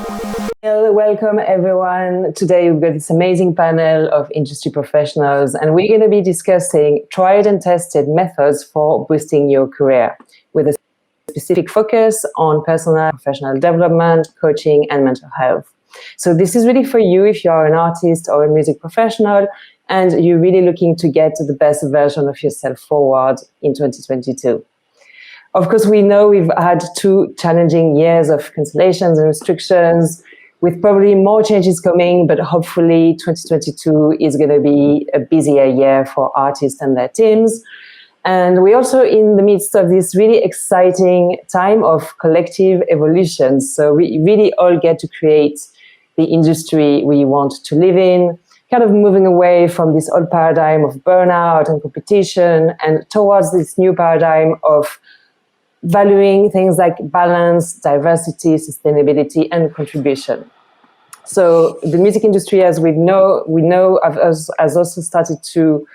Welcome everyone. Today we've got this amazing panel of industry professionals, and we're going to be discussing tried and tested methods for boosting your career with a specific focus on personal and professional development, coaching, and mental health. So this is really for you if you are an artist or a music professional and you're really looking to get the best version of yourself forward in 2022. Of course, we know we've had 2 challenging years of cancellations and restrictions, with probably more changes coming, but hopefully 2022 is going to be a busier year for artists and their teams. And we're also in the midst of this really exciting time of collective evolution. So we really all get to create the industry we want to live in, kind of moving away from this old paradigm of burnout and competition and towards this new paradigm of valuing things like balance, diversity, sustainability, and contribution. So the music industry, as we know, has also started to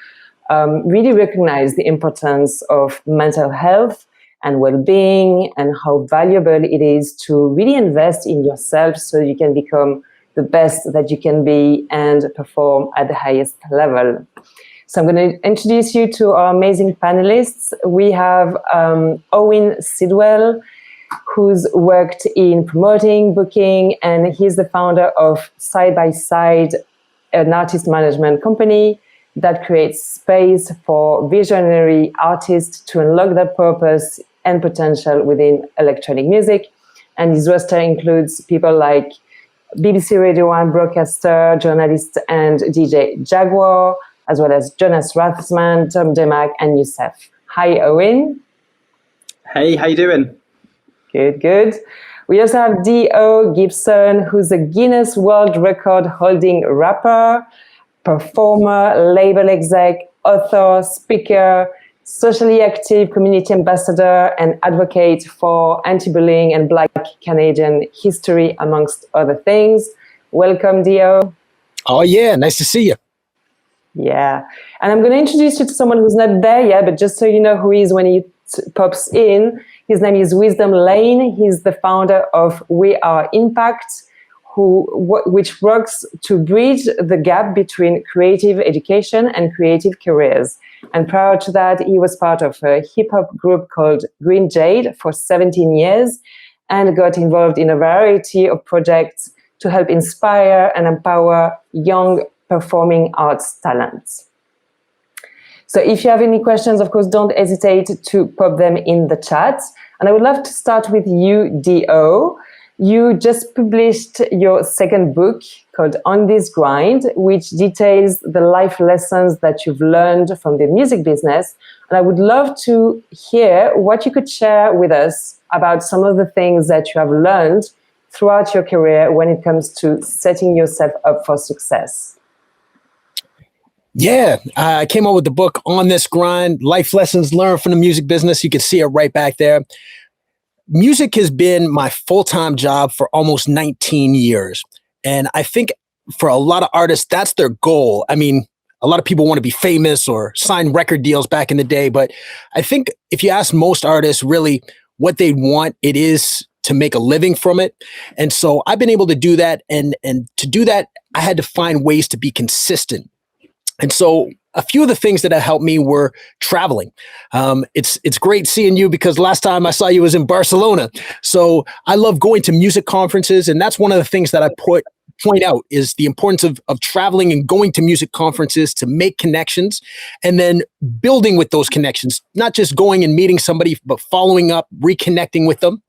really recognize the importance of mental health and well-being and how valuable it is to really invest in yourself so you can become the best that you can be and perform at the highest level. So I'm going to introduce you to our amazing panelists. We have Owyn Sidwell, who's worked in promoting, booking, and he's the founder of SidexSide, an artist management company that creates space for visionary artists to unlock their purpose and potential within electronic music. And his roster includes people like BBC Radio 1 broadcaster, journalist, and DJ Jaguar, as well as Jonas Rathsman, Tom Demack, and Youssef. Hi, Owyn. Hey, how you doing? Good. We also have D.O. Gibson, who's a Guinness World Record holding rapper, performer, label exec, author, speaker, socially active community ambassador, and advocate for anti-bullying and Black Canadian history, amongst other things. Welcome, D.O. Oh, yeah. Nice to see you. Yeah. And I'm going to introduce you to someone who's not there yet, but just so you know who he is when he pops in. His name is Wizdom Layne. He's the founder of We Are Impact, which works to bridge the gap between creative education and creative careers. And prior to that, he was part of a hip-hop group called Green Jade for 17 years and got involved in a variety of projects to help inspire and empower young performing arts talents. So if you have any questions, of course, don't hesitate to pop them in the chat. And I would love to start with you, D.O. You just published your second book called On This Grind, which details the life lessons that you've learned from the music business. And I would love to hear what you could share with us about some of the things that you have learned throughout your career when it comes to setting yourself up for success. Yeah, I came up with the book On This Grind, Life Lessons Learned from the Music Business. You can see it right back there. Music has been my full-time job for almost 19 years. And I think for a lot of artists, that's their goal. I mean, a lot of people want to be famous or sign record deals back in the day. But I think if you ask most artists really what they want, it is to make a living from it. And so I've been able to do that. And to do that, I had to find ways to be consistent. And so a few of the things that have helped me were traveling. It's great seeing you because last time I saw you was in Barcelona. So I love going to music conferences. And that's one of the things that I point out is the importance of traveling and going to music conferences to make connections and then building with those connections, not just going and meeting somebody, but following up, reconnecting with them.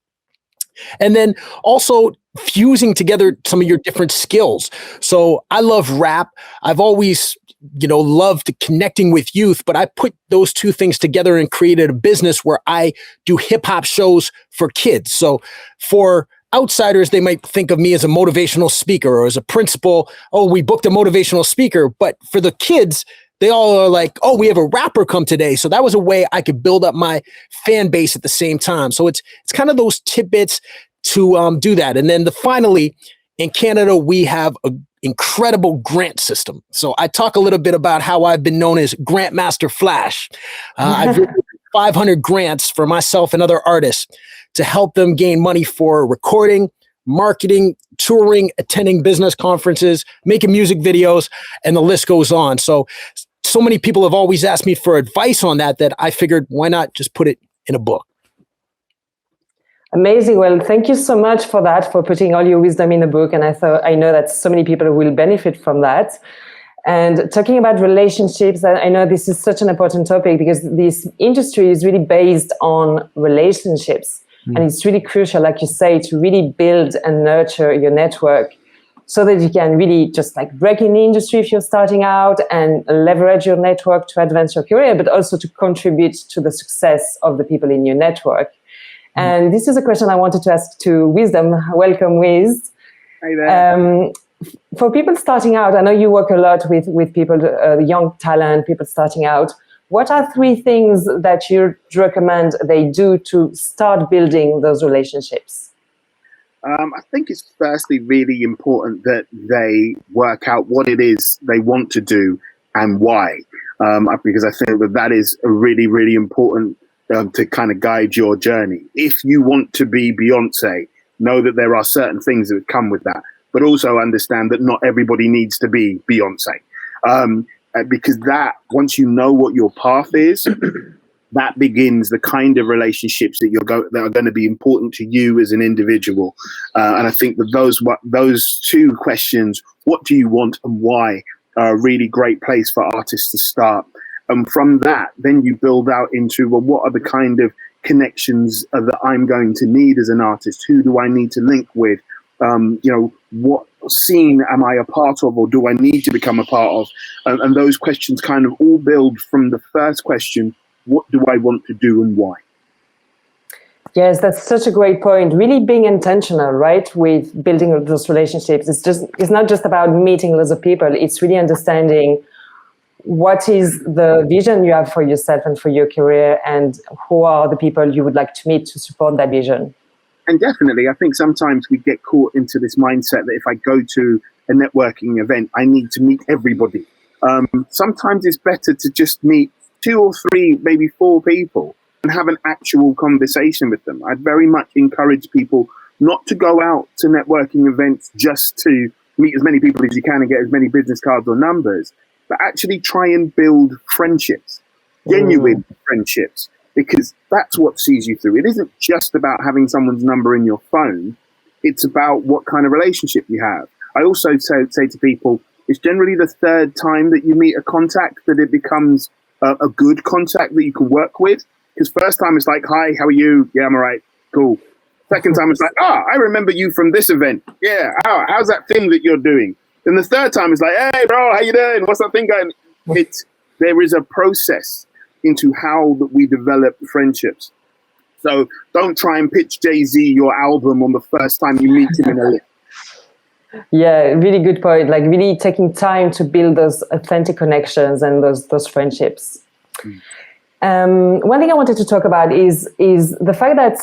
And then also fusing together some of your different skills. So I love rap. I've always loved connecting with youth, but I put those two things together and created a business where I do hip hop shows for kids. So for outsiders, they might think of me as a motivational speaker or as a principal. Oh, we booked a motivational speaker. But for the kids, they all are like, oh, we have a rapper come today. So that was a way I could build up my fan base at the same time. So it's kind of those tidbits to do that. And then finally, in Canada, we have an incredible grant system. So I talk a little bit about how I've been known as Grantmaster Flash. I've written 500 grants for myself and other artists to help them gain money for recording, marketing, touring, attending business conferences, making music videos, and the list goes on. So many people have always asked me for advice on that I figured, why not just put it in a book? Amazing. Well, thank you so much for that, for putting all your wisdom in a book. And I know that so many people will benefit from that. And talking about relationships, I know this is such an important topic because this industry is really based on relationships. And it's really crucial, like you say, to really build and nurture your network so that you can really just like break in the industry if you're starting out and leverage your network to advance your career, but also to contribute to the success of the people in your network. And this is a question I wanted to ask to Wizdom. Welcome, Wiz. Hi there. For people starting out, I know you work a lot with people, young talent, people starting out. What are 3 things that you'd recommend they do to start building those relationships? I think it's firstly really important that they work out what it is they want to do and why, because I think that is a really, really important to kind of guide your journey. If you want to be Beyonce, know that there are certain things that come with that, but also understand that not everybody needs to be Beyonce, because that once you know what your path is, that begins the kind of relationships that that are going to be important to you as an individual. And I think that those 2 questions, what do you want and why, are a really great place for artists to start. And from that, then you build out into, well, what are the kind of connections that I'm going to need as an artist? Who do I need to link with? What scene am I a part of, or do I need to become a part of? And those questions kind of all build from the first question, what do I want to do and why? Yes, that's such a great point. Really being intentional, right, with building those relationships. It's not just about meeting lots of people. It's really understanding what is the vision you have for yourself and for your career, and who are the people you would like to meet to support that vision. And definitely, I think sometimes we get caught into this mindset that if I go to a networking event, I need to meet everybody. Sometimes it's better to just meet 2 or 3, maybe 4 people and have an actual conversation with them. I'd very much encourage people not to go out to networking events just to meet as many people as you can and get as many business cards or numbers, but actually try and build friendships, genuine friendships, because that's what sees you through. It isn't just about having someone's number in your phone. It's about what kind of relationship you have. I also say to people, it's generally the 3rd time that you meet a contact that it becomes a good contact that you can work with. Because first time it's like, hi, how are you? Yeah, I'm all right. Cool. Second time it's like, I remember you from this event. Yeah, how's that thing that you're doing? Then the 3rd time it's like, hey, bro, how you doing? What's that thing going? There is a process into how that we develop friendships. So don't try and pitch Jay-Z your album on the first time you meet him in a lift. Yeah, really good point. Like really taking time to build those authentic connections and those friendships. One thing I wanted to talk about is the fact that,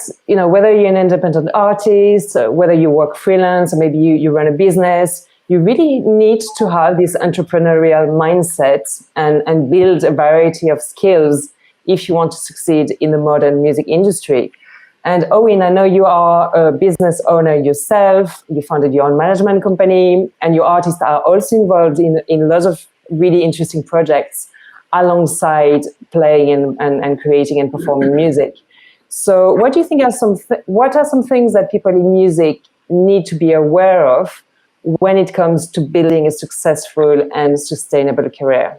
whether you're an independent artist, whether you work freelance, or maybe you run a business, you really need to have this entrepreneurial mindset and build a variety of skills if you want to succeed in the modern music industry. And Owyn, I know you are a business owner yourself. You founded your own management company, and your artists are also involved in lots of really interesting projects alongside playing and creating and performing music. So what do you think are what are some things that people in music need to be aware of when it comes to building a successful and sustainable career?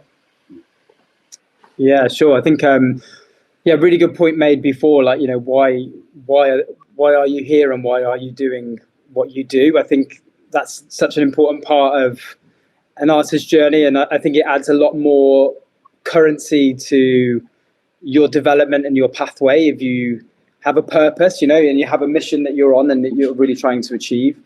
Yeah, sure. I think, really good point made before, like, why are you here and why are you doing what you do? I think that's such an important part of an artist's journey. And I think it adds a lot more currency to your development and your pathway if you have a purpose, and you have a mission that you're on and that you're really trying to achieve.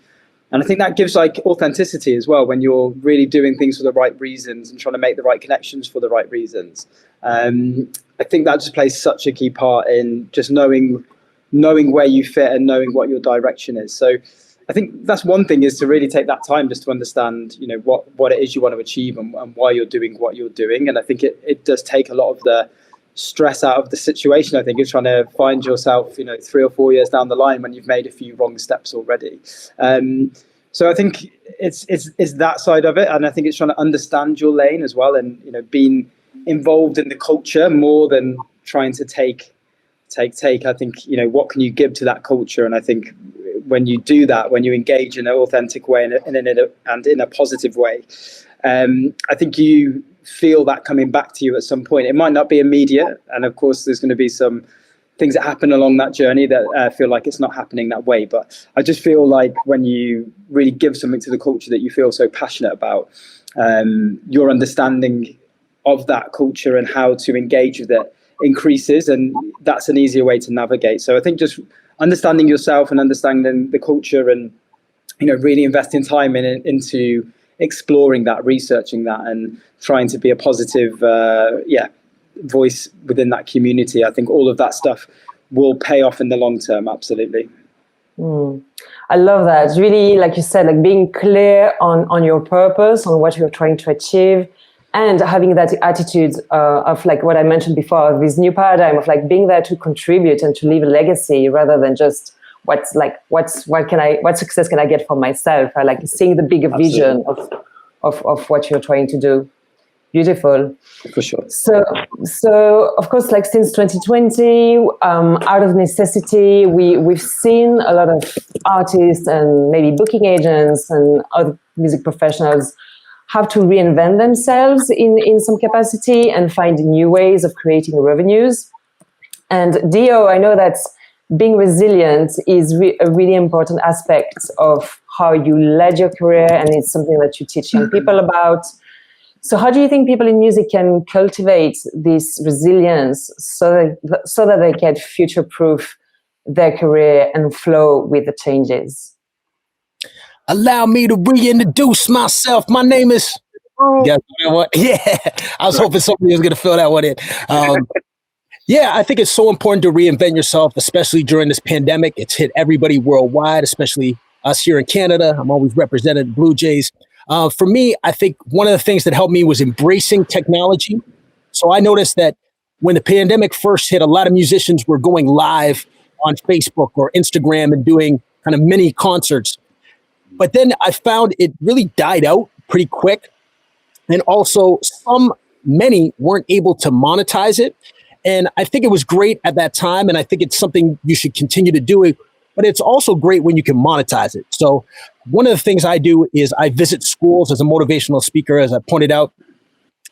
And I think that gives like authenticity as well when you're really doing things for the right reasons and trying to make the right connections for the right reasons. I think that just plays such a key part in just knowing where you fit and knowing what your direction is. So I think that's one thing, is to really take that time just to understand, what it is you want to achieve and why you're doing what you're doing. And I think it does take a lot of the stress out of the situation. I think you're trying to find yourself, 3 or 4 years down the line when you've made a few wrong steps already. So I think it's that side of it, and I think it's trying to understand your lane as well, and being involved in the culture more than trying to take. I think what can you give to that culture, and I think when you do that, when you engage in an authentic way and in a positive way, I think you feel that coming back to you at some point. It might not be immediate, and of course there's going to be some things that happen along that journey that feel like it's not happening that way. But I just feel like when you really give something to the culture that you feel so passionate about, your understanding of that culture and how to engage with it increases, and that's an easier way to navigate. So I think just understanding yourself and understanding the culture, and really investing time into exploring that, researching that, and trying to be a positive voice within that community. I think all of that stuff will pay off in the long term. Absolutely. I love that. It's really, like you said, like being clear on your purpose, on what you're trying to achieve, and having that attitude of like what I mentioned before, this new paradigm of like being there to contribute and to leave a legacy rather than just what success can I get for myself? I like seeing the bigger vision of what you're trying to do. Beautiful. For sure. So of course, like since 2020, out of necessity, we've seen a lot of artists and maybe booking agents and other music professionals have to reinvent themselves in some capacity and find new ways of creating revenues. And Dio, I know that being resilient is a really important aspect of how you led your career, and it's something that you teach young people about. So how do you think people in music can cultivate this resilience so that they can future-proof their career and flow with the changes? Allow me to reintroduce myself. My name is... Guess what? Yeah, I was hoping somebody was going to fill that one in. Yeah, I think it's so important to reinvent yourself, especially during this pandemic. It's hit everybody worldwide, especially us here in Canada. I'm always represented Blue Jays. For me, I think one of the things that helped me was embracing technology. So I noticed that when the pandemic first hit, a lot of musicians were going live on Facebook or Instagram and doing kind of mini concerts. But then I found it really died out pretty quick. And also many weren't able to monetize it. And I think it was great at that time. And I think it's something you should continue to do. But it's also great when you can monetize it. So one of the things I do is I visit schools as a motivational speaker, as I pointed out,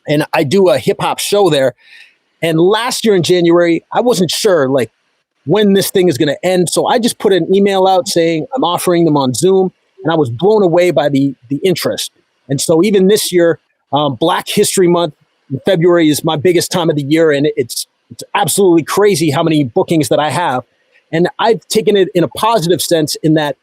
and I do a hip hop show there. And last year in January, I wasn't sure like when this thing is going to end. So I just put an email out saying I'm offering them on Zoom, and I was blown away by the interest. And so even this year, Black History Month in February is my biggest time of the year, and it's absolutely crazy how many bookings that I have. And I've taken it in a positive sense in that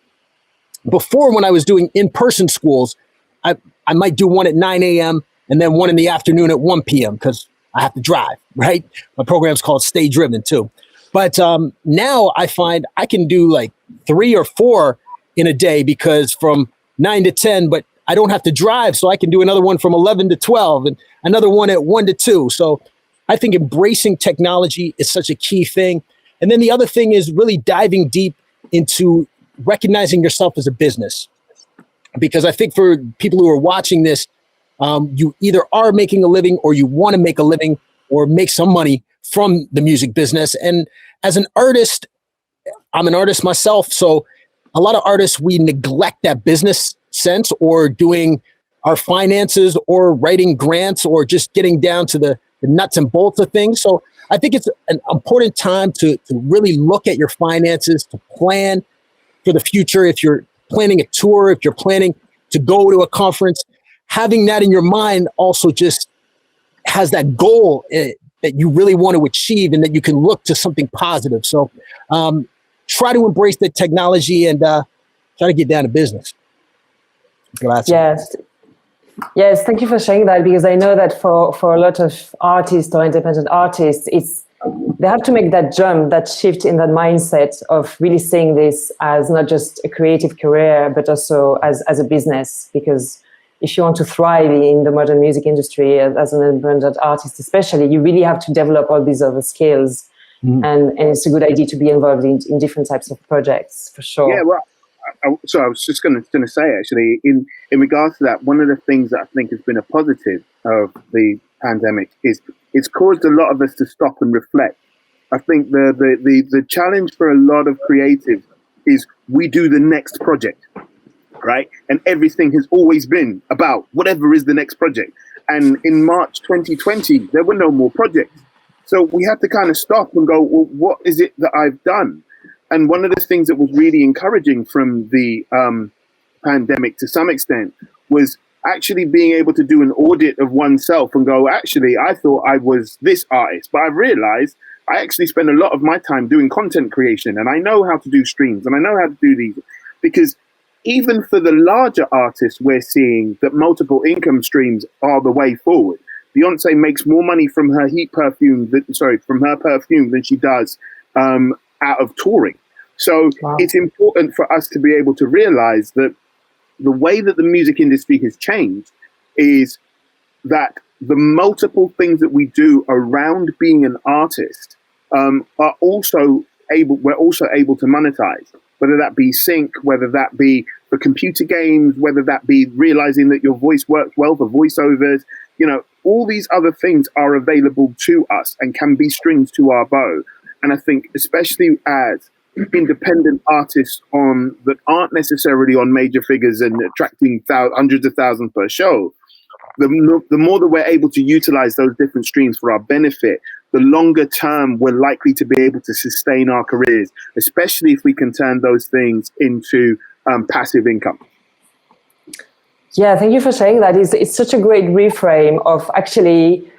before, when I was doing in-person schools, I might do one at 9 a.m. and then one in the afternoon at 1 p.m. because I have to drive, right? My program's called Stay Driven too. But now I find I can do like 3 or 4 in a day because from 9 to 10, but I don't have to drive. So I can do another one from 11 to 12 and another one at 1 to 2. So I think embracing technology is such a key thing. And then the other thing is really diving deep into recognizing yourself as a business. Because I think for people who are watching this, you either are making a living or you want to make a living or make some money from the music business. And as an artist, I'm an artist myself. So a lot of artists, we neglect that business sense or doing our finances or writing grants or just getting down to the nuts and bolts of things. So I think it's an important time to really look at your finances, to plan for the future. If you're planning a tour, if you're planning to go to a conference, having that in your mind also just has that goal that you really want to achieve and that you can look to something positive. So try to embrace the technology and try to get down to business. Yes, thank you for sharing that, because I know that for a lot of artists or independent artists, they have to make that jump, that shift in that mindset of really seeing this as not just a creative career, but also as a business, because if you want to thrive in the modern music industry as an independent artist, especially, you really have to develop all these other skills. And it's a good idea to be involved in different types of projects, for sure. Yeah, well, I was just going to say, actually, in regards to that, one of the things that I think has been a positive of the pandemic is it's caused a lot of us to stop and reflect. I think the challenge for a lot of creatives is we do the next project, right? And everything has always been about whatever is the next project. And in March 2020, there were no more projects. So we had to kind of stop and go, well, what is it that I've done? And one of the things that was really encouraging from the pandemic to some extent was actually being able to do an audit of oneself and go, actually, I thought I was this artist, but I've realized I actually spend a lot of my time doing content creation, and I know how to do streams, and I know how to do these. Because even for the larger artists, we're seeing that multiple income streams are the way forward. Beyonce makes more money from her perfume than she does out of touring. So It's important for us to be able to realize that the way that the music industry has changed is that the multiple things that we do around being an artist we're also able to monetize, whether that be sync, whether that be for computer games, whether that be realizing that your voice works well for voiceovers. All these other things are available to us and can be strings to our bow. And I think especially as independent artists that aren't necessarily on major figures and attracting hundreds of thousands per show, the more that we're able to utilize those different streams for our benefit, the longer term we're likely to be able to sustain our careers, especially if we can turn those things into passive income. Yeah, thank you for sharing that. It's such a great reframe of actually,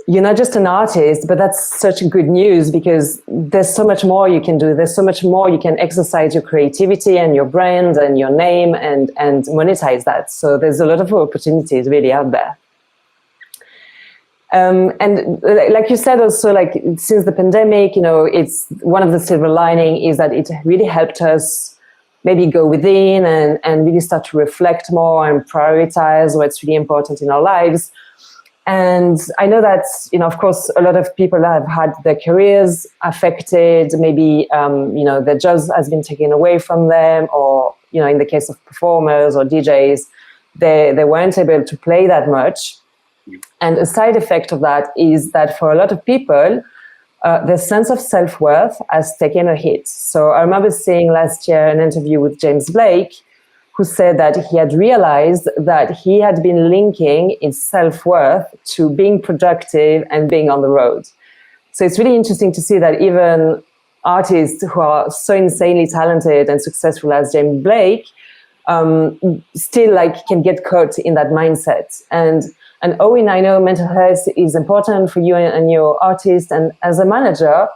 you're not just an artist, but that's such good news because there's so much more you can do. There's so much more you can exercise your creativity and your brand and your name and monetize that. So there's a lot of opportunities really out there. And like you said, also, like since the pandemic, it's one of the silver lining is that it really helped us maybe go within and really start to reflect more and prioritize what's really important in our lives. And I know that, of course, a lot of people have had their careers affected, maybe, their jobs has been taken away from them, or, in the case of performers or DJs, they weren't able to play that much. And a side effect of that is that for a lot of people, the sense of self-worth has taken a hit. So I remember seeing last year an interview with James Blake, who said that he had realized that he had been linking his self-worth to being productive and being on the road. So it's really interesting to see that even artists who are so insanely talented and successful as James Blake still can get caught in that mindset. And Owyn, I know mental health is important for you and your artist. And as a manager,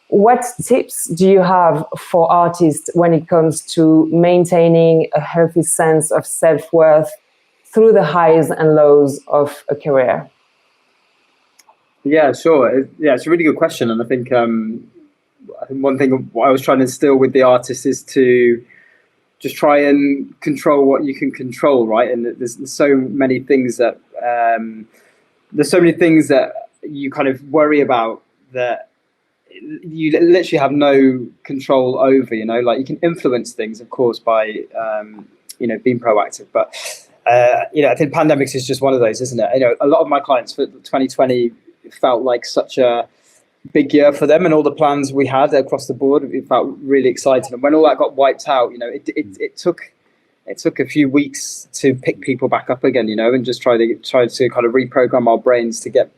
what tips do you have for artists when it comes to maintaining a healthy sense of self-worth through the highs and lows of a career? Yeah, sure. It's a really good question. And I think one thing I was trying to instill with the artists is to just try and control what you can control, right? And there's so many things that you kind of worry about that you literally have no control over. You can influence things, of course, by being proactive. But I think pandemics is just one of those, isn't it? A lot of my clients for 2020 felt like such a big year for them, and all the plans we had across the board, it felt really exciting. And when all that got wiped out, it took a few weeks to pick people back up again, and just try to kind of reprogram our brains to get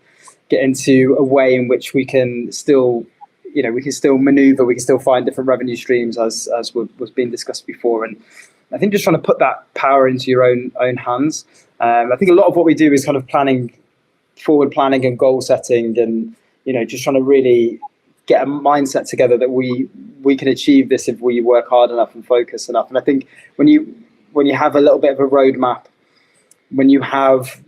into a way in which we can still, we can still maneuver, we can still find different revenue streams as was being discussed before. And I think just trying to put that power into your own hands. I think a lot of what we do is kind of forward planning and goal setting, and just trying to really get a mindset together that we can achieve this if we work hard enough and focus enough. And I think when you have a little bit of a roadmap, when you have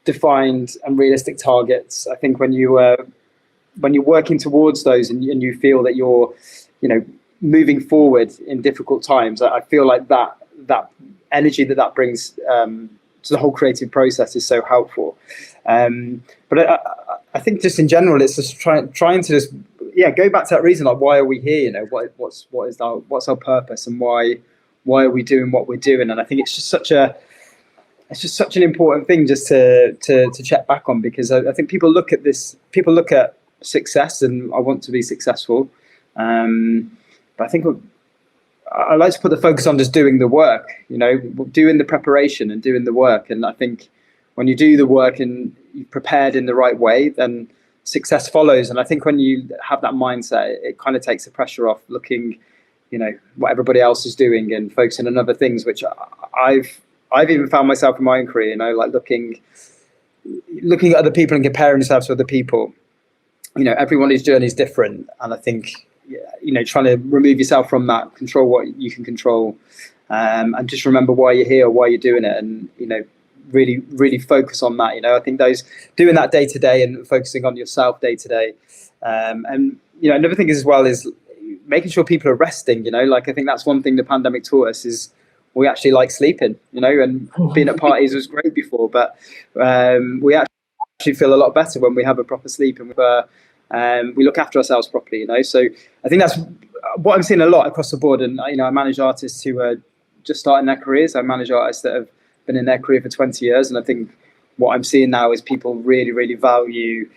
defined and realistic targets, I think when you're working towards those and you feel that you're moving forward in difficult times, I feel like that energy that brings So the whole creative process is so helpful. But I think just in general, it's just trying to just go back to that reason, like, why are we here? You know, what's our purpose, and why are we doing what we're doing? And I think it's just such an important thing just to check back on, because I think people look at success, and I want to be successful, but I think I like to put the focus on just doing the work, you know, doing the preparation and doing the work. And I think when you do the work and you're prepared in the right way, then success follows. And I think when you have that mindset, it kind of takes the pressure off looking, you know, what everybody else is doing and focusing on other things, which I've even found myself in my own career, you know, like looking at other people and comparing yourself to other people. You know, everyone's journey is different. And I think, you know, trying to remove yourself from that, control what you can control, and just remember why you're here, why you're doing it, and, you know, really focus on that. You know, I think doing that day to day and focusing on yourself day to day, and, you know, another thing as well is making sure people are resting. You know, like, I think that's one thing the pandemic taught us is we actually like sleeping. You know, and being at parties was great before, but we actually feel a lot better when we have a proper sleep and we look after ourselves properly, you know. So I think that's what I'm seeing a lot across the board. And, you know, I manage artists who are just starting their careers. I manage artists that have been in their career for 20 years. And I think what I'm seeing now is people really value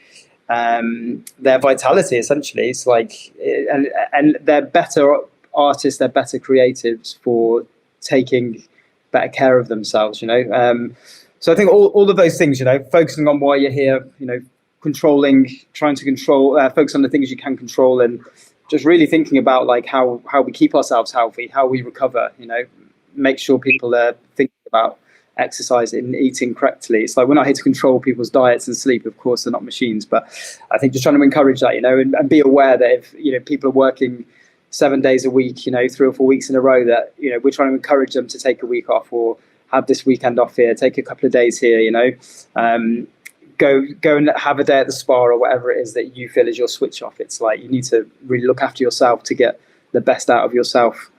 their vitality, essentially. It's like, and they're better artists, they're better creatives for taking better care of themselves, you know. So I think all of those things, you know, focusing on why you're here, you know, trying to control, focus on the things you can control, and just really thinking about, like, how we keep ourselves healthy, how we recover, you know, make sure people are thinking about exercise and eating correctly. It's like, we're not here to control people's diets and sleep, of course, they're not machines, but I think just trying to encourage that, you know, and be aware that if, you know, people are working 7 days a week, you know, 3 or 4 weeks in a row, that, you know, we're trying to encourage them to take a week off, or have this weekend off here, take a couple of days here, you know, go and have a day at the spa or whatever it is that you feel is your switch off. It's like, you need to really look after yourself to get the best out of yourself.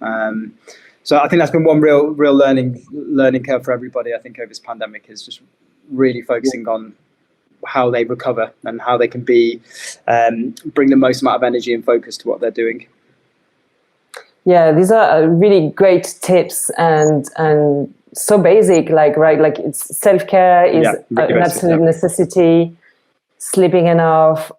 So I think that's been one real learning curve for everybody, I think, over this pandemic, is just really focusing on how they recover and how they can bring the most amount of energy and focus to what they're doing. Yeah, these are really great tips, and so basic, like, right, like, it's self-care is really an absolute necessity, sleeping enough,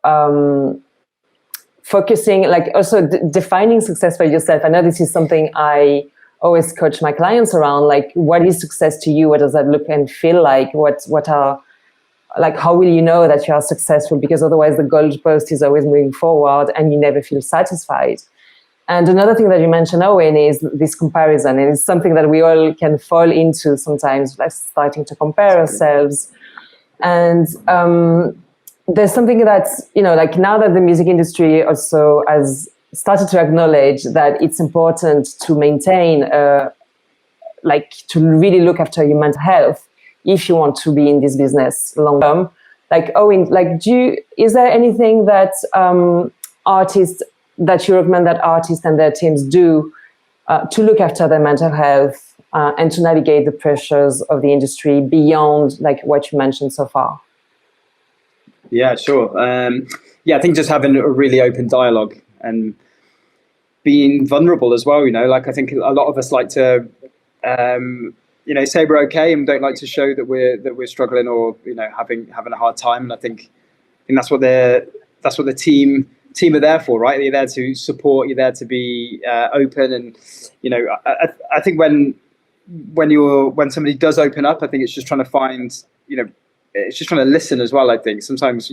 focusing, like, also defining success for yourself. I know this is something I always coach my clients around, like, what is success to you? What does that look and feel like? What are, like, how will you know that you are successful? Because otherwise the goalpost is always moving forward and you never feel satisfied. And another thing that you mentioned, Owyn, is this comparison. And it's something that we all can fall into sometimes, like starting to compare ourselves. And there's something that's, you know, like, now that the music industry also has started to acknowledge that it's important to maintain, like, to really look after your mental health if you want to be in this business long term. Like, Owyn, like, is there anything that that you recommend that artists and their teams do to look after their mental health and to navigate the pressures of the industry beyond, like, what you mentioned so far? Yeah, sure. I think just having a really open dialogue and being vulnerable as well, you know, like, I think a lot of us like to, you know, say we're okay and don't like to show that we're struggling or, you know, having a hard time. And I think that's what the team are there for, right? You're there to support, you're there to be open. And, you know, I think when somebody does open up, I think it's just trying to find, you know, it's just trying to listen as well. I think sometimes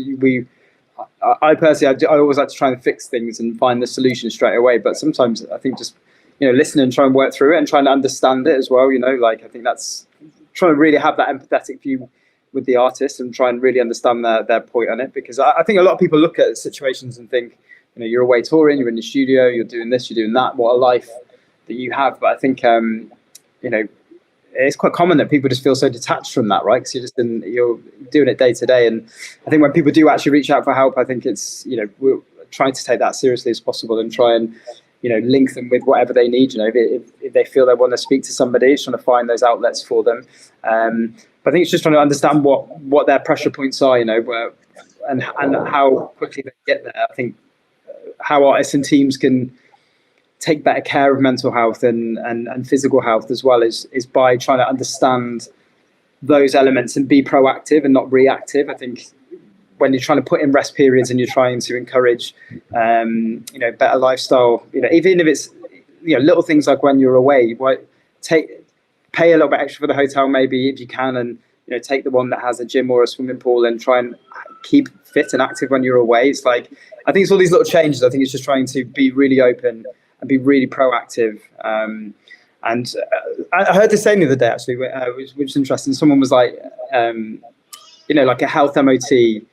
I personally, I always like to try and fix things and find the solution straight away. But sometimes I think just, you know, listen and try and work through it and trying to understand it as well. You know, like, I think that's trying to really have that empathetic view with the artist and try and really understand their point on it. Because I think a lot of people look at situations and think, you know, you're away touring, you're in the studio, you're doing this, you're doing that. What a life that you have. But I think, you know, it's quite common that people just feel so detached from that, right? Because you're doing it day to day. And I think when people do actually reach out for help, I think it's, you know, we're trying to take that seriously as possible and try and, you know, link them with whatever they need. You know, if they feel they want to speak to somebody, it's trying to find those outlets for them. But I think it's just trying to understand what their pressure points are, and how quickly they get there. I think how artists and teams can take better care of mental health and physical health as well is by trying to understand those elements and be proactive and not reactive. I think when you're trying to put in rest periods and you're trying to encourage, better lifestyle, even if it's, little things like when you're away, pay a little bit extra for the hotel, maybe if you can, and, take the one that has a gym or a swimming pool and try and keep fit and active when you're away. It's like, I think it's all these little changes. I think it's just trying to be really open and be really proactive. And I heard this saying the other day, actually, which was interesting. Someone was like, like a health MOT.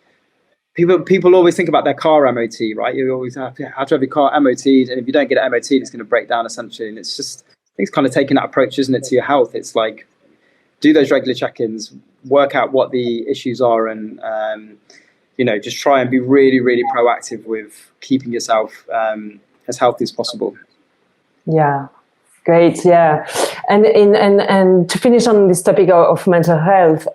People always think about their car MOT, right? You always have to have your car MOT'd, and if you don't get it MOT'd, it's going to break down essentially. And it's just, I think it's kind of taking that approach, isn't it, to your health? It's like, do those regular check-ins, work out what the issues are, and just try and be really, really proactive with keeping yourself as healthy as possible. Yeah. Great, yeah, and to finish on this topic of mental health,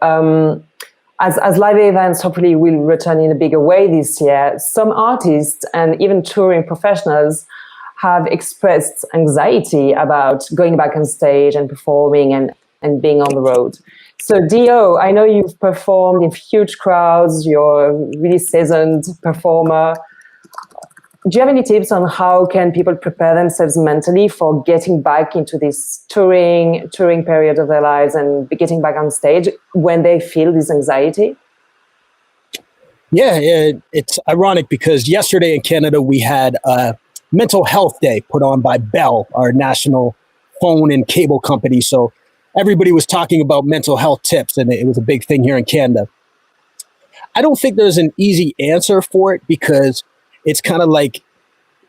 as live events hopefully will return in a bigger way this year, some artists and even touring professionals have expressed anxiety about going back on stage and performing and being on the road. So Dio, I know you've performed in huge crowds, you're a really seasoned performer. Do you have any tips on how can people prepare themselves mentally for getting back into this touring period of their lives and getting back on stage when they feel this anxiety? Yeah, it's ironic because yesterday in Canada, we had a mental health day put on by Bell, our national phone and cable company. So everybody was talking about mental health tips, and it was a big thing here in Canada. I don't think there's an easy answer for it because it's kind of like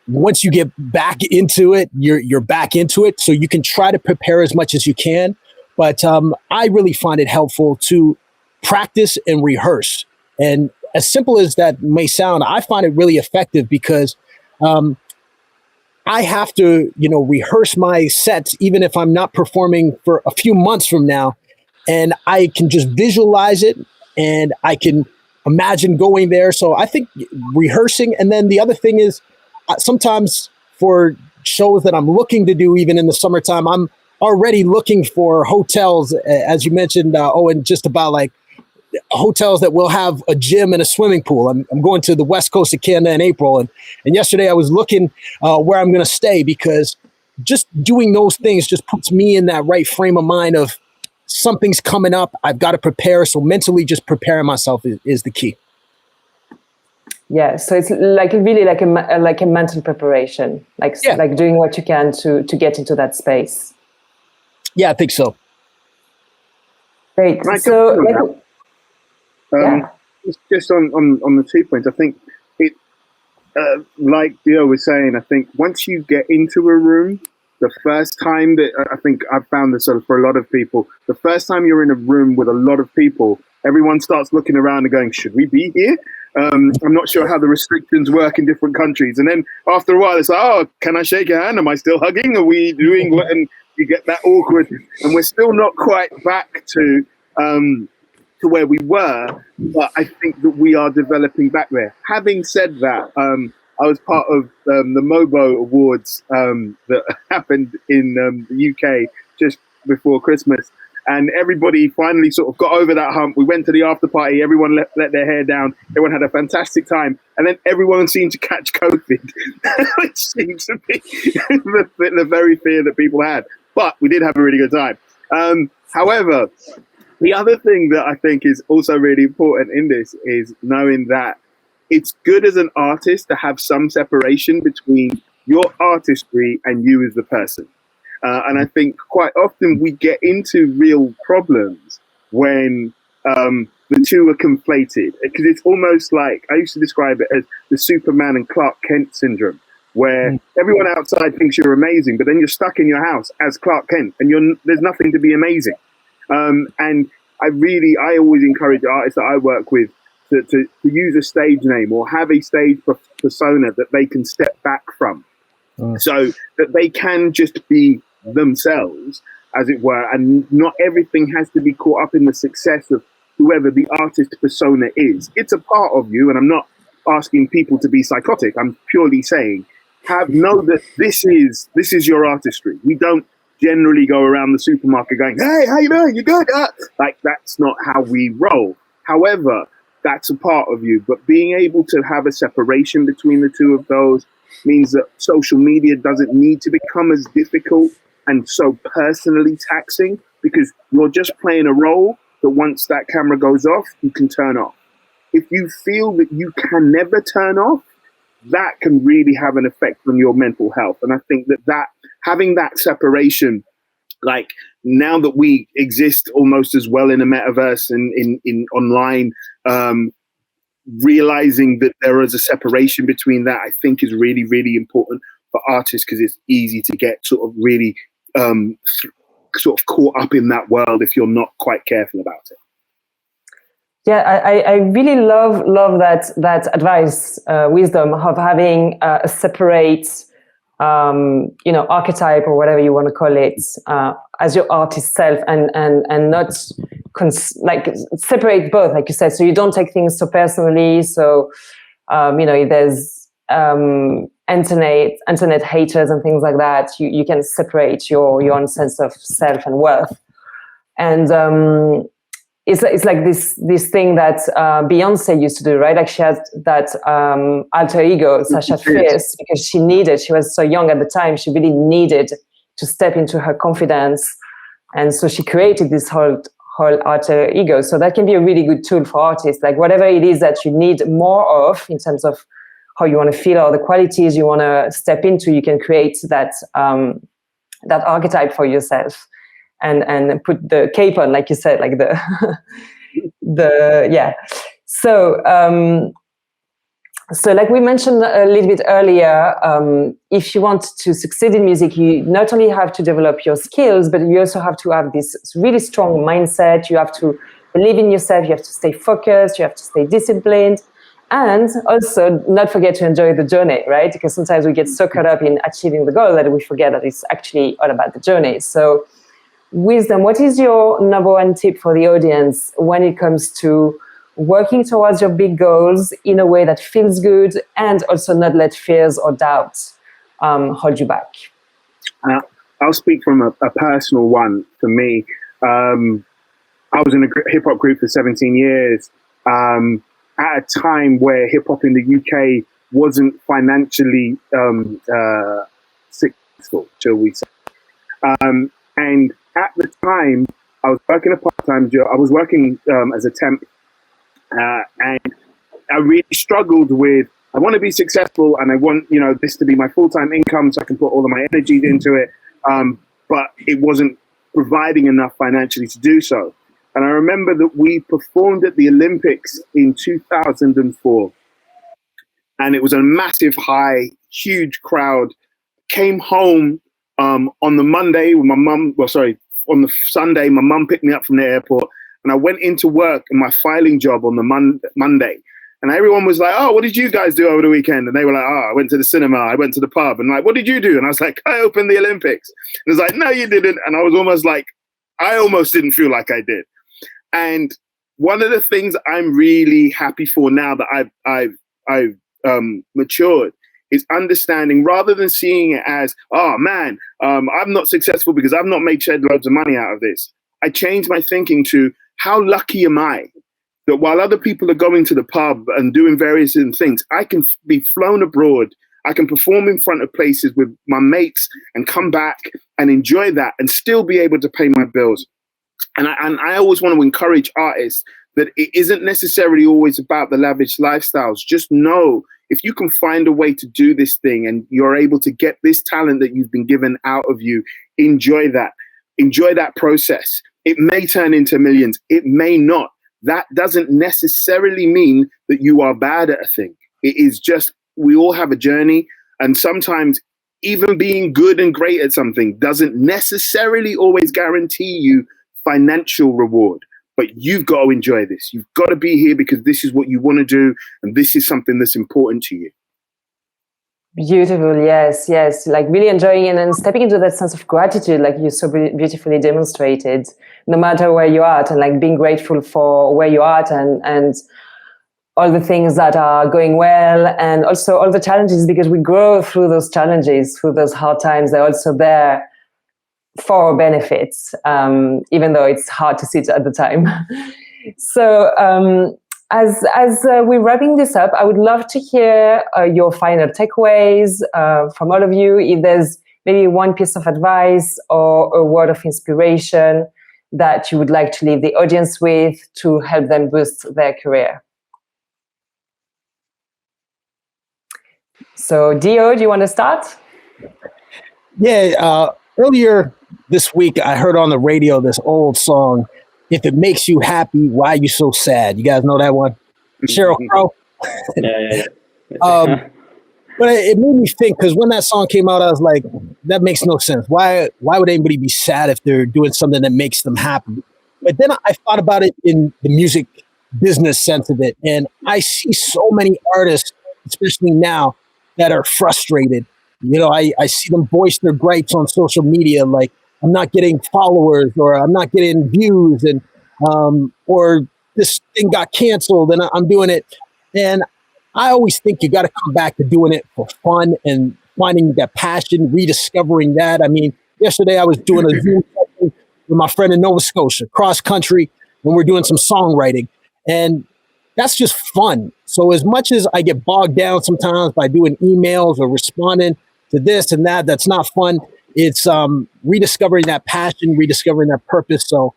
once you get back into it, you're back into it. So you can try to prepare as much as you can. But I really find it helpful to practice and rehearse. And as simple as that may sound, I find it really effective because I have to, rehearse my sets, even if I'm not performing for a few months from now. And I can just visualize it and I can imagine going there. So I think rehearsing. And then the other thing is sometimes for shows that I'm looking to do, even in the summertime, I'm already looking for hotels, as you mentioned, Owyn, just about like hotels that will have a gym and a swimming pool. I'm going to the west coast of Canada in April. And yesterday I was looking where I'm going to stay because just doing those things just puts me in that right frame of mind of something's coming up. I've got to prepare. So mentally just preparing myself is the key. Yeah. So it's like really like a mental preparation, like doing what you can to get into that space. Yeah, I think so. Great. So just on the 2 points, I think it, like Dio was saying, I think once you get into a room, the first time that I think I've found this sort of for a lot of people, the first time you're in a room with a lot of people, everyone starts looking around and going, should we be here? I'm not sure how the restrictions work in different countries. And then after a while, it's like, oh, can I shake your hand? Am I still hugging? Are we doing what? And you get that awkward. And we're still not quite back to where we were, but I think that we are developing back there. Having said that, I was part of the MOBO Awards that happened in the UK just before Christmas. And everybody finally sort of got over that hump. We went to the after party. Everyone let their hair down. Everyone had a fantastic time. And then everyone seemed to catch COVID, which seems to be the very fear that people had. But we did have a really good time. However, the other thing that I think is also really important in this is knowing that it's good as an artist to have some separation between your artistry and you as the person. And I think quite often we get into real problems when the two are conflated. Because it's almost like, I used to describe it as the Superman and Clark Kent syndrome, where everyone outside thinks you're amazing, but then you're stuck in your house as Clark Kent and there's nothing to be amazing. And I always encourage artists that I work with to use a stage name or have a stage persona that they can step back from, so that they can just be themselves. as it were, and not everything has to be caught up in the success of whoever the artist persona is. It's a part of you, and I'm not asking people to be psychotic. I'm purely saying, know that this is your artistry. We don't generally go around the supermarket going, "Hey, how you doing? You good?" Like, that's not how we roll. However, that's a part of you. But being able to have a separation between the two of those means that social media doesn't need to become as difficult and so personally taxing, because you're just playing a role that once that camera goes off, you can turn off. If you feel that you can never turn off, that can really have an effect on your mental health. And I think that having that separation, like now that we exist almost as well in a metaverse and in online, realizing that there is a separation between that, I think is really, really important for artists, because it's easy to get sort of really sort of caught up in that world if you're not quite careful about it. Yeah, I really love that advice, wisdom of having a separate, archetype or whatever you want to call it, as your artist self, and not separate both, like you said, so you don't take things so personally. So, if there's internet haters and things like that, you can separate your own sense of self and worth. And it's like this thing that Beyonce used to do, right? Like she had that alter ego, Sasha Fierce, because she was so young at the time, she really needed to step into her confidence. And so she created this whole alter ego. So that can be a really good tool for artists. Like whatever it is that you need more of in terms of how you want to feel or the qualities you want to step into, you can create that archetype for yourself. And put the cape on, like you said, like yeah. So like we mentioned a little bit earlier, if you want to succeed in music, you not only have to develop your skills, but you also have to have this really strong mindset. You have to believe in yourself. You have to stay focused. You have to stay disciplined. And also not forget to enjoy the journey, right? Because sometimes we get so caught up in achieving the goal that we forget that it's actually all about the journey. So Wizdom, what is your number one tip for the audience when it comes to working towards your big goals in a way that feels good and also not let fears or doubts hold you back? I'll speak from a personal one for me. I was in a hip-hop group for 17 years at a time where hip-hop in the UK wasn't financially successful, shall we say. And at the time, I was working a part-time job. I was working as a temp, and I really struggled with, I want to be successful and I want, this to be my full-time income so I can put all of my energies into it. But it wasn't providing enough financially to do so. And I remember that we performed at the Olympics in 2004, and it was a massive high, huge crowd. Came home on the Monday with my mum, on the Sunday, my mum picked me up from the airport, and I went into work in my filing job on the Monday. And everyone was like, "Oh, what did you guys do over the weekend?" And they were like, "Oh, I went to the cinema, I went to the pub." And like, "What did you do?" And I was like, "I opened the Olympics." And it was like, "No, you didn't." And I was almost like, I almost didn't feel like I did. And one of the things I'm really happy for now that I've matured is understanding, rather than seeing it as, "Oh man, I'm not successful because I've not made shed loads of money out of this." I changed my thinking to, how lucky am I that while other people are going to the pub and doing various things, I can be flown abroad. I can perform in front of places with my mates and come back and enjoy that and still be able to pay my bills. And I always want to encourage artists that it isn't necessarily always about the lavish lifestyles. Just know, if you can find a way to do this thing and you're able to get this talent that you've been given out of you, enjoy that. Enjoy that process. It may turn into millions. It may not. That doesn't necessarily mean that you are bad at a thing. It is just, we all have a journey. And sometimes even being good and great at something doesn't necessarily always guarantee you financial reward. But you've got to enjoy this. You've got to be here because this is what you want to do. And this is something that's important to you. Beautiful, yes, yes. Like really enjoying and then stepping into that sense of gratitude, like you so beautifully demonstrated, no matter where you're at, and like being grateful for where you're at and all the things that are going well, and also all the challenges, because we grow through those challenges, through those hard times. They're also there for our benefits, even though it's hard to see it at the time. So, as we're wrapping this up, I would love to hear your final takeaways from all of you. If there's maybe one piece of advice or a word of inspiration that you would like to leave the audience with to help them boost their career. So, Dio, do you want to start? Yeah, earlier this week, I heard on the radio this old song, "If It Makes You Happy, Why You So Sad?" You guys know that one? Sheryl Crow. Yeah. But it made me think, because when that song came out, I was like, that makes no sense. Why would anybody be sad if they're doing something that makes them happy? But then I thought about it in the music business sense of it. And I see so many artists, especially now, that are frustrated. You know, I see them voice their gripes on social media, like, I'm not getting followers, or I'm not getting views, and or this thing got canceled and I'm doing it. And I always think you got to come back to doing it for fun and finding that passion, rediscovering that. I mean, yesterday I was doing a Zoom session with my friend in Nova Scotia, cross country, when we're doing some songwriting. And that's just fun. So as much as I get bogged down sometimes by doing emails or responding to this and that, that's not fun. It's rediscovering that passion, rediscovering that purpose. So,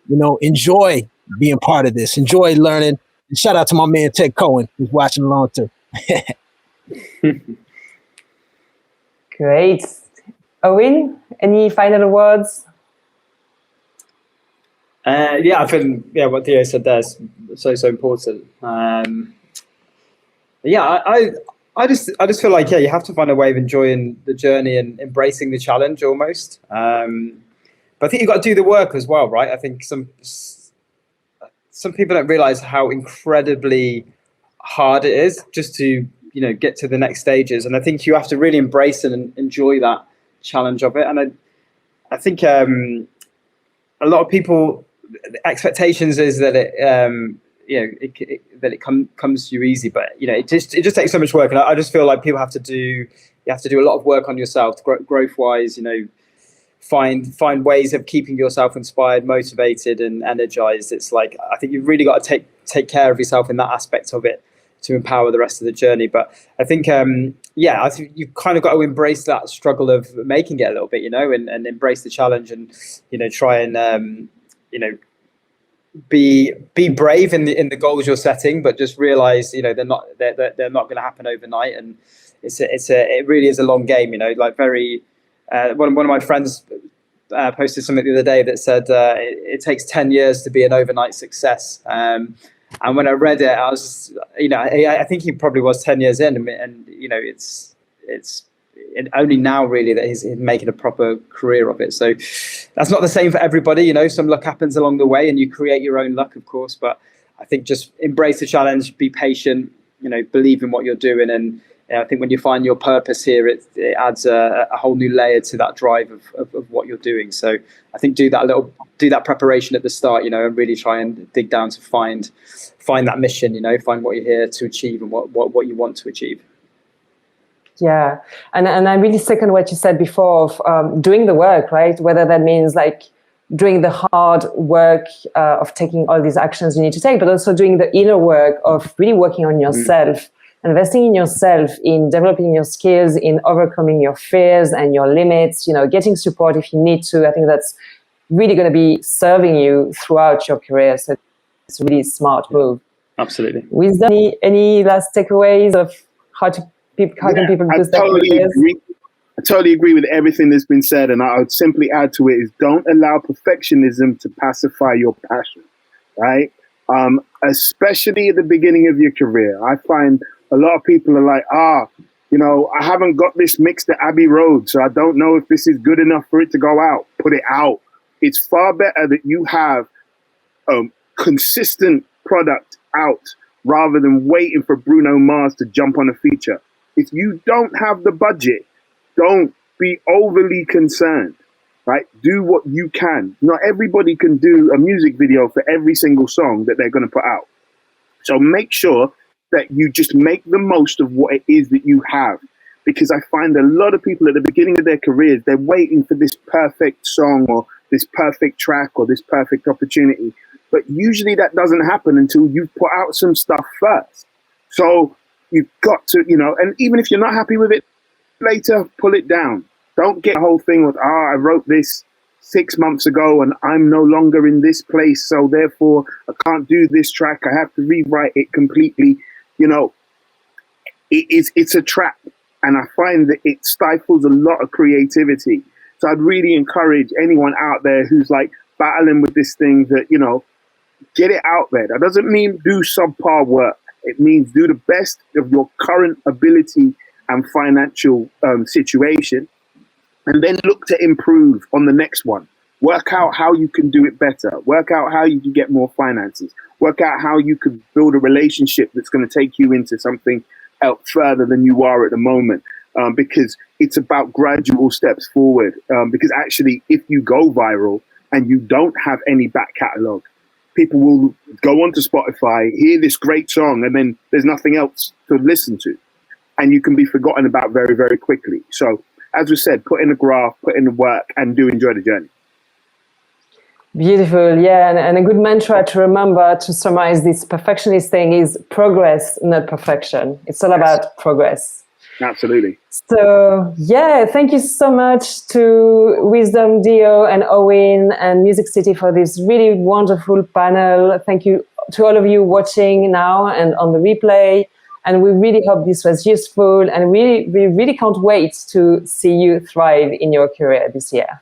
you know, enjoy being part of this. Enjoy learning. And shout out to my man, Ted Cohen, who's watching along too. Great. Owyn, any final words? I think what Theo said there is so important. I just feel like you have to find a way of enjoying the journey and embracing the challenge almost. But I think you've got to do the work as well, right? I think some people don't realize how incredibly hard it is just to get to the next stages, and I think you have to really embrace and enjoy that challenge of it. And I think a lot of people, the expectations is that it comes to you easy, but it just takes so much work. And I just feel like you have to do a lot of work on yourself, growth wise. Find ways of keeping yourself inspired, motivated, and energized. It's like, I think you've really got to take care of yourself in that aspect of it to empower the rest of the journey. But I think I think you've kind of got to embrace that struggle of making it a little bit, and embrace the challenge, and try and be brave in the goals you're setting, but just realize they're not going to happen overnight, and it really is a long game. One of my friends posted something the other day that said it takes 10 years to be an overnight success. And when I read it, I was, I think he probably was 10 years in, and it's only now really that he's making a proper career of it. So that's not the same for everybody. Some luck happens along the way, and you create your own luck, of course. But I think just embrace the challenge, be patient, believe in what you're doing, and I think when you find your purpose here, it adds a whole new layer to that drive of what you're doing. So I think do that preparation at the start, and really try and dig down to find that mission, find what you're here to achieve and what you want to achieve. Yeah, and I really second what you said before of doing the work, right? Whether that means like doing the hard work of taking all these actions you need to take, but also doing the inner work of really working on yourself. Investing in yourself, in developing your skills, in overcoming your fears and your limits, getting support if you need to. I think that's really going to be serving you throughout your career. So it's a really smart move. Absolutely. Wizdom, any last takeaways of how can people boost their careers? I totally agree with everything that's been said. And I would simply add to it is don't allow perfectionism to pacify your passion, right? Especially at the beginning of your career. I find a lot of people are like, I haven't got this mixed at Abbey Road, so I don't know if this is good enough for it to go out. Put it out. It's far better that you have a consistent product out rather than waiting for Bruno Mars to jump on a feature. If you don't have the budget, don't be overly concerned, right? Do what you can. Not everybody can do a music video for every single song that they're going to put out. So make sure that you just make the most of what it is that you have. Because I find a lot of people at the beginning of their careers, they're waiting for this perfect song or this perfect track or this perfect opportunity. But usually that doesn't happen until you put out some stuff first. So you've got to, and even if you're not happy with it later, pull it down. Don't get the whole thing with, I wrote this 6 months ago and I'm no longer in this place, so therefore I can't do this track. I have to rewrite it completely. It's a trap. And I find that it stifles a lot of creativity. So I'd really encourage anyone out there who's like battling with this thing that, get it out there. That doesn't mean do subpar work. It means do the best of your current ability and financial situation, and then look to improve on the next one. Work out how you can do it better. Work out how you can get more finances. Work out how you can build a relationship that's going to take you into something else further than you are at the moment. Because it's about gradual steps forward. Because actually, if you go viral and you don't have any back catalogue, people will go onto Spotify, hear this great song, and then there's nothing else to listen to. And you can be forgotten about very, very quickly. So, as we said, put in the graft, put in the work, and do enjoy the journey. Beautiful, yeah, and a good mantra to remember to summarize this perfectionist thing is progress, not perfection. It's all about progress. Absolutely. So, yeah, thank you so much to Wizdom, Dio, and Owyn, and Music City for this really wonderful panel. Thank you to all of you watching now and on the replay. And we really hope this was useful, and we really can't wait to see you thrive in your career this year.